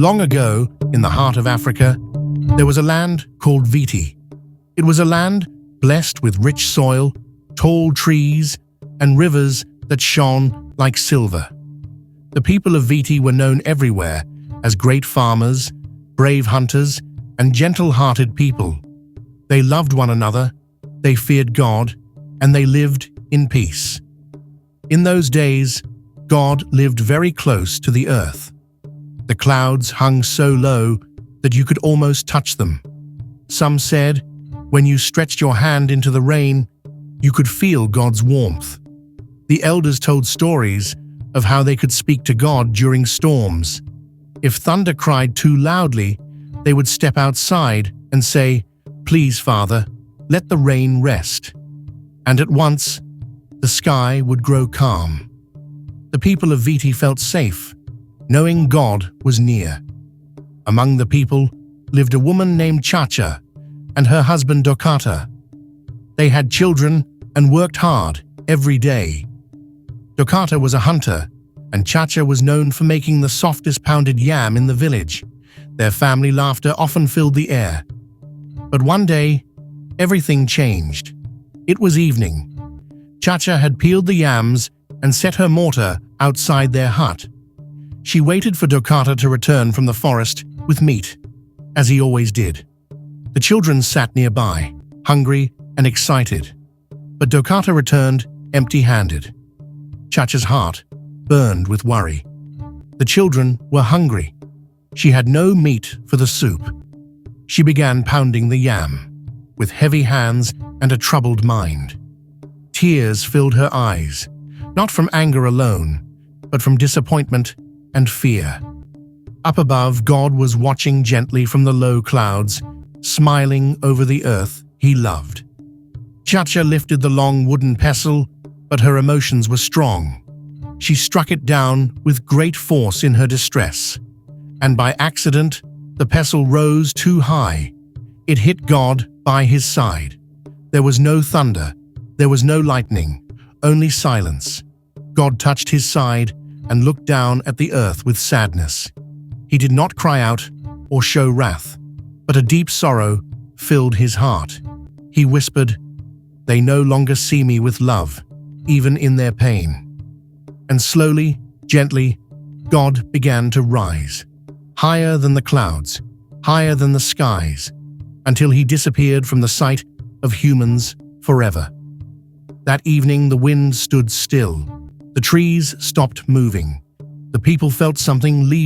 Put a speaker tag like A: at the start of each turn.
A: Long ago, in the heart of Africa, there was a land called Viti. It was a land blessed with rich soil, tall trees, and rivers that shone like silver. The people of Viti were known everywhere as great farmers, brave hunters, and gentle-hearted people. They loved one another, they feared God, and they lived in peace. In those days, God lived very close to the earth. The clouds hung so low that you could almost touch them. Some said, when you stretched your hand into the rain, you could feel God's warmth. The elders told stories of how they could speak to God during storms. If thunder cried too loudly, they would step outside and say, "Please, Father, let the rain rest." And at once, the sky would grow calm. The people of Viti felt safe, knowing God was near. Among the people lived a woman named Chacha and her husband Dokata. They had children and worked hard every day. Dokata was a hunter, and Chacha was known for making the softest pounded yam in the village. Their family laughter often filled the air. But one day, everything changed. It was evening. Chacha had peeled the yams and set her mortar outside their hut. She waited for Dokata to return from the forest with meat, as he always did. The children sat nearby, hungry and excited. But Dokata returned empty-handed. Chacha's heart burned with worry. The children were hungry. She had no meat for the soup. She began pounding the yam, with heavy hands and a troubled mind. Tears filled her eyes, not from anger alone, but from disappointment and fear. Up above, God was watching gently from the low clouds, smiling over the earth he loved. Chacha lifted the long wooden pestle, but her emotions were strong. She struck it down with great force in her distress, and by accident, the pestle rose too high. It hit God by his side. There was no thunder, there was no lightning, only silence. God touched his side and looked down at the earth with sadness. He did not cry out or show wrath, but a deep sorrow filled his heart. He whispered, "They no longer see me with love, even in their pain." And slowly, gently, God began to rise, higher than the clouds, higher than the skies, until he disappeared from the sight of humans forever. That evening, the wind stood still. The trees stopped moving. The people felt something leave